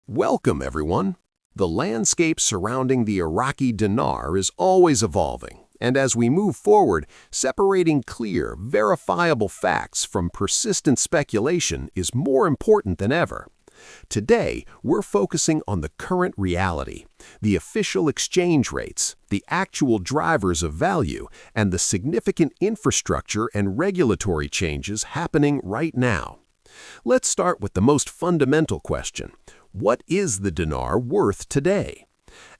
Welcome, everyone. The landscape surrounding the Iraqi dinar is always evolving, and as we move forward, separating clear, verifiable facts from persistent speculation is more important than ever. Today, we're focusing on the current reality, the official exchange rates, the actual drivers of value, and the significant infrastructure and regulatory changes happening right now. Let's start with the most fundamental question. What is the dinar worth today?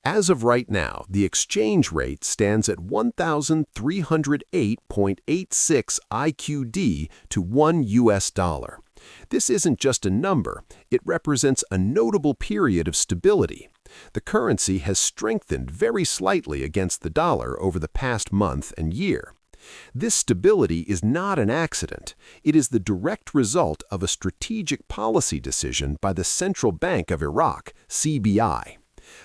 As of right now, the exchange rate stands at 1,308.86 IQD to $1. This isn't just a number, it represents a notable period of stability. The currency has strengthened very slightly against the dollar over the past month and year. This stability is not an accident. It is the direct result of a strategic policy decision by the Central Bank of Iraq, CBI.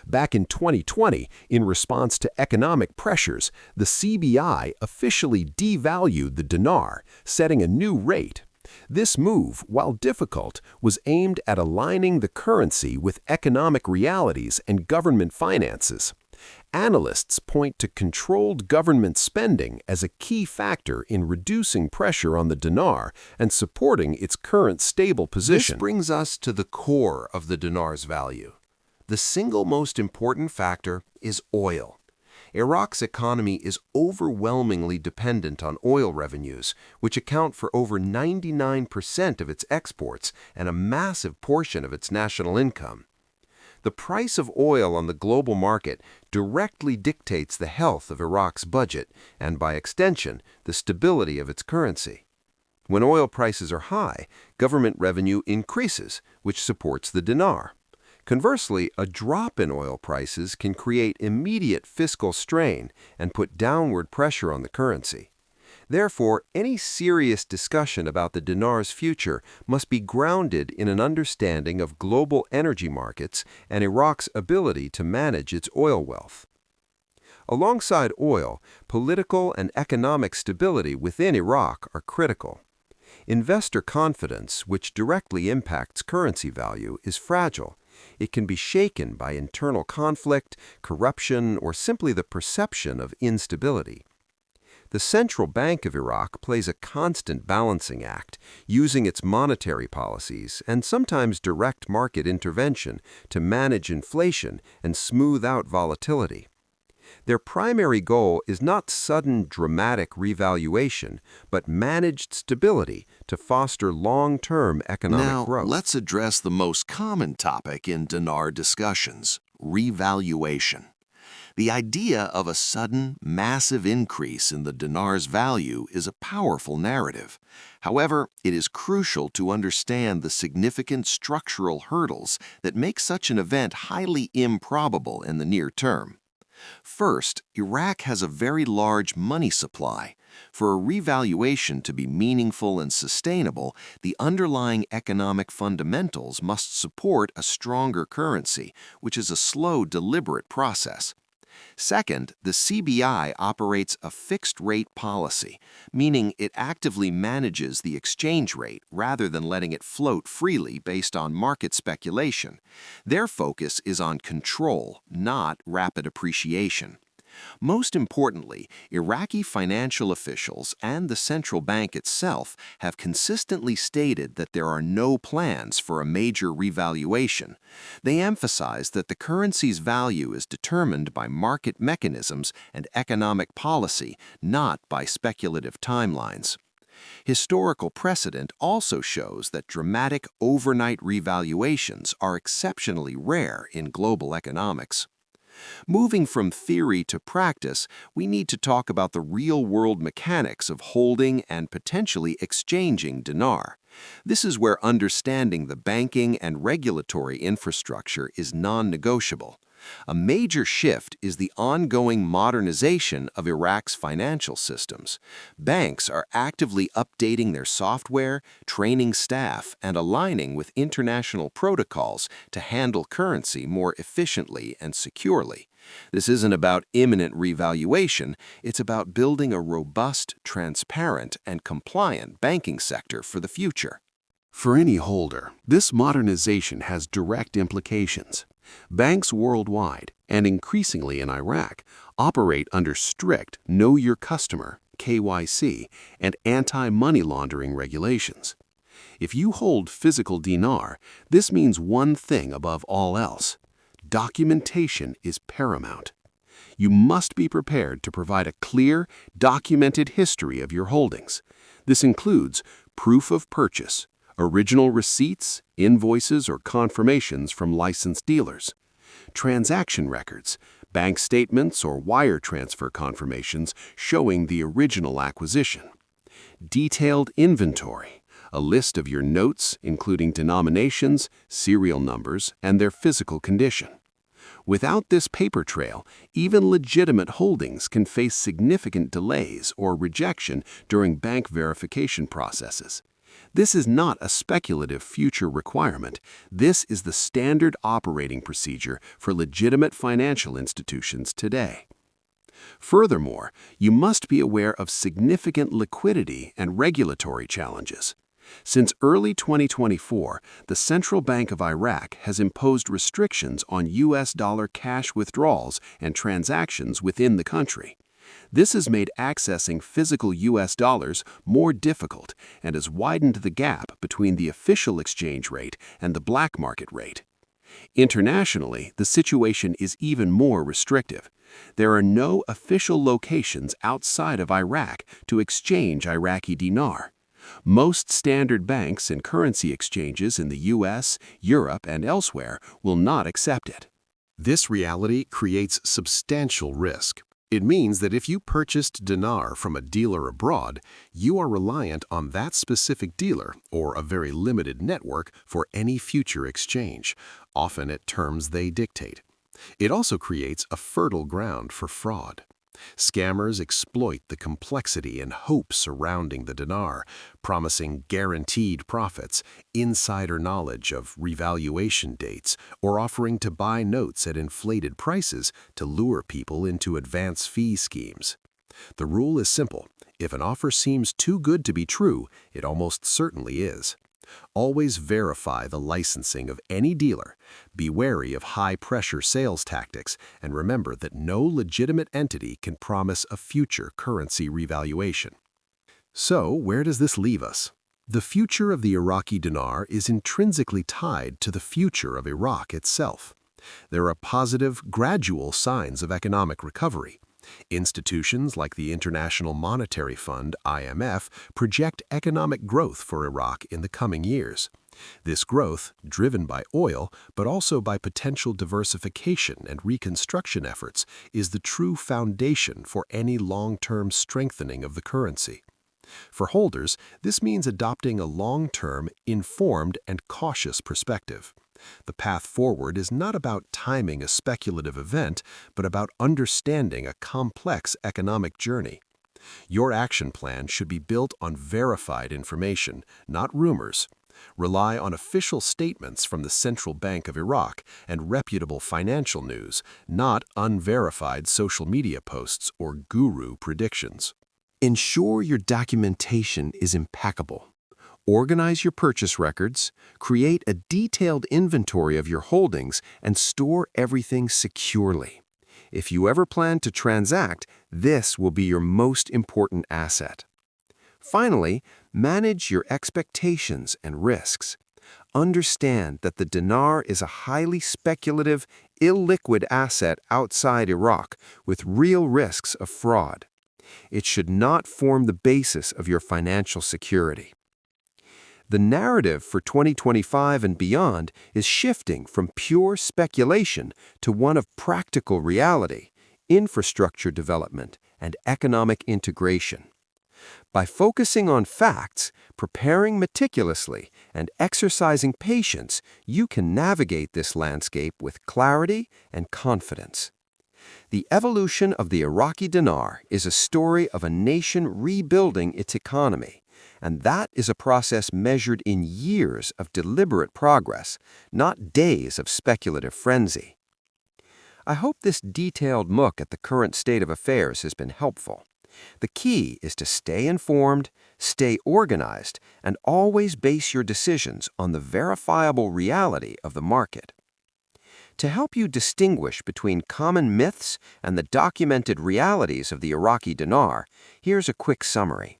Back in 2020, in response to economic pressures, the CBI officially devalued the dinar, setting a new rate. This move, while difficult, was aimed at aligning the currency with economic realities and government finances. Analysts point to controlled government spending as a key factor in reducing pressure on the dinar and supporting its current stable position. This brings us to the core of the dinar's value. The single most important factor is oil. Iraq's economy is overwhelmingly dependent on oil revenues, which account for over 99% of its exports and a massive portion of its national income. The price of oil on the global market directly dictates the health of Iraq's budget and, by extension, the stability of its currency. When oil prices are high, government revenue increases, which supports the dinar. Conversely, a drop in oil prices can create immediate fiscal strain and put downward pressure on the currency. Therefore, any serious discussion about the dinar's future must be grounded in an understanding of global energy markets and Iraq's ability to manage its oil wealth. Alongside oil, political and economic stability within Iraq are critical. Investor confidence, which directly impacts currency value, is fragile. It can be shaken by internal conflict, corruption, or simply the perception of instability. The Central Bank of Iraq plays a constant balancing act, using its monetary policies and sometimes direct market intervention to manage inflation and smooth out volatility. Their primary goal is not sudden, dramatic revaluation, but managed stability to foster long-term economic growth. Now, let's address the most common topic in dinar discussions, revaluation. The idea of a sudden, massive increase in the dinar's value is a powerful narrative. However, it is crucial to understand the significant structural hurdles that make such an event highly improbable in the near term. First, Iraq has a very large money supply. For a revaluation to be meaningful and sustainable, the underlying economic fundamentals must support a stronger currency, which is a slow, deliberate process. Second, the CBI operates a fixed-rate policy, meaning it actively manages the exchange rate rather than letting it float freely based on market speculation. Their focus is on control, not rapid appreciation. Most importantly, Iraqi financial officials and the central bank itself have consistently stated that there are no plans for a major revaluation. They emphasize that the currency's value is determined by market mechanisms and economic policy, not by speculative timelines. Historical precedent also shows that dramatic overnight revaluations are exceptionally rare in global economics. Moving from theory to practice, we need to talk about the real-world mechanics of holding and potentially exchanging dinar. This is where understanding the banking and regulatory infrastructure is non-negotiable. A major shift is the ongoing modernization of Iraq's financial systems. Banks are actively updating their software, training staff, and aligning with international protocols to handle currency more efficiently and securely. This isn't about imminent revaluation, it's about building a robust, transparent, and compliant banking sector for the future. For any holder, this modernization has direct implications. Banks worldwide, and increasingly in Iraq, operate under strict Know Your Customer (KYC) and anti-money laundering regulations. If you hold physical dinar, this means one thing above all else. Documentation is paramount. You must be prepared to provide a clear, documented history of your holdings. This includes proof of purchase, original receipts, invoices, or confirmations from licensed dealers, transaction records, bank statements or wire transfer confirmations showing the original acquisition, detailed inventory, a list of your notes including denominations, serial numbers, and their physical condition. Without this paper trail, even legitimate holdings can face significant delays or rejection during bank verification processes. This is not a speculative future requirement. This is the standard operating procedure for legitimate financial institutions today. Furthermore, you must be aware of significant liquidity and regulatory challenges. Since early 2024, the Central Bank of Iraq has imposed restrictions on U.S. dollar cash withdrawals and transactions within the country. This has made accessing physical U.S. dollars more difficult and has widened the gap between the official exchange rate and the black market rate. Internationally, the situation is even more restrictive. There are no official locations outside of Iraq to exchange Iraqi dinar. Most standard banks and currency exchanges in the U.S., Europe, and elsewhere will not accept it. This reality creates substantial risk. It means that if you purchased dinar from a dealer abroad, you are reliant on that specific dealer or a very limited network for any future exchange, often at terms they dictate. It also creates a fertile ground for fraud. Scammers exploit the complexity and hope surrounding the dinar, promising guaranteed profits, insider knowledge of revaluation dates, or offering to buy notes at inflated prices to lure people into advance fee schemes. The rule is simple. If an offer seems too good to be true, it almost certainly is. Always verify the licensing of any dealer, be wary of high-pressure sales tactics, and remember that no legitimate entity can promise a future currency revaluation. So, where does this leave us? The future of the Iraqi dinar is intrinsically tied to the future of Iraq itself. There are positive, gradual signs of economic recovery. Institutions like the International Monetary Fund, IMF, project economic growth for Iraq in the coming years. This growth, driven by oil, but also by potential diversification and reconstruction efforts, is the true foundation for any long-term strengthening of the currency. For holders, this means adopting a long-term, informed, and cautious perspective. The path forward is not about timing a speculative event, but about understanding a complex economic journey. Your action plan should be built on verified information, not rumors. Rely on official statements from the Central Bank of Iraq and reputable financial news, not unverified social media posts or guru predictions. Ensure your documentation is impeccable. Organize your purchase records, create a detailed inventory of your holdings, and store everything securely. If you ever plan to transact, this will be your most important asset. Finally, manage your expectations and risks. Understand that the dinar is a highly speculative, illiquid asset outside Iraq with real risks of fraud. It should not form the basis of your financial security. The narrative for 2025 and beyond is shifting from pure speculation to one of practical reality, infrastructure development, and economic integration. By focusing on facts, preparing meticulously, and exercising patience, you can navigate this landscape with clarity and confidence. The evolution of the Iraqi dinar is a story of a nation rebuilding its economy. And that is a process measured in years of deliberate progress, not days of speculative frenzy. I hope this detailed look at the current state of affairs has been helpful. The key is to stay informed, stay organized, and always base your decisions on the verifiable reality of the market. To help you distinguish between common myths and the documented realities of the Iraqi dinar, here's a quick summary.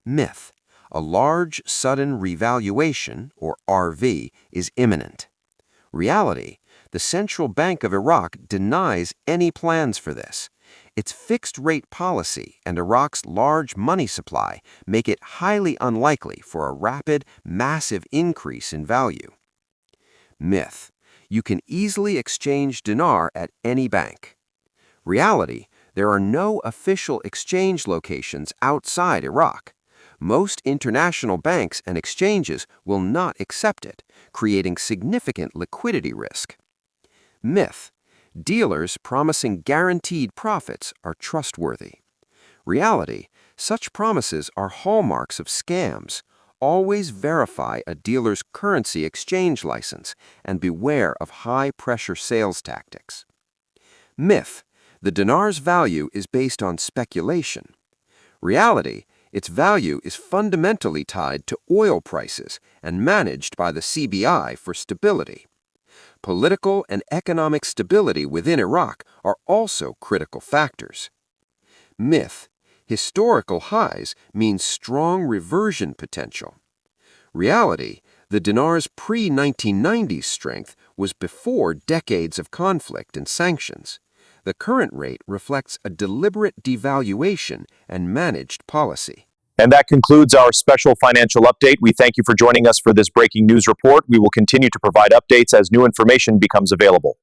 Myth: a large, sudden revaluation, or RV, is imminent. Reality: the Central Bank of Iraq denies any plans for this. Its fixed-rate policy and Iraq's large money supply make it highly unlikely for a rapid, massive increase in value. Myth: you can easily exchange dinar at any bank. Reality: there are no official exchange locations outside Iraq. Most international banks and exchanges will not accept it, creating significant liquidity risk. Myth: dealers promising guaranteed profits are trustworthy. Reality: such promises are hallmarks of scams. Always verify a dealer's currency exchange license and beware of high-pressure sales tactics. Myth: the dinar's value is based on speculation. Reality: its value is fundamentally tied to oil prices and managed by the CBI for stability. Political and economic stability within Iraq are also critical factors. Myth: historical highs mean strong reversion potential. Reality: the dinar's pre-1990s strength was before decades of conflict and sanctions. The current rate reflects a deliberate devaluation and managed policy. And that concludes our special financial update. We thank you for joining us for this breaking news report. We will continue to provide updates as new information becomes available.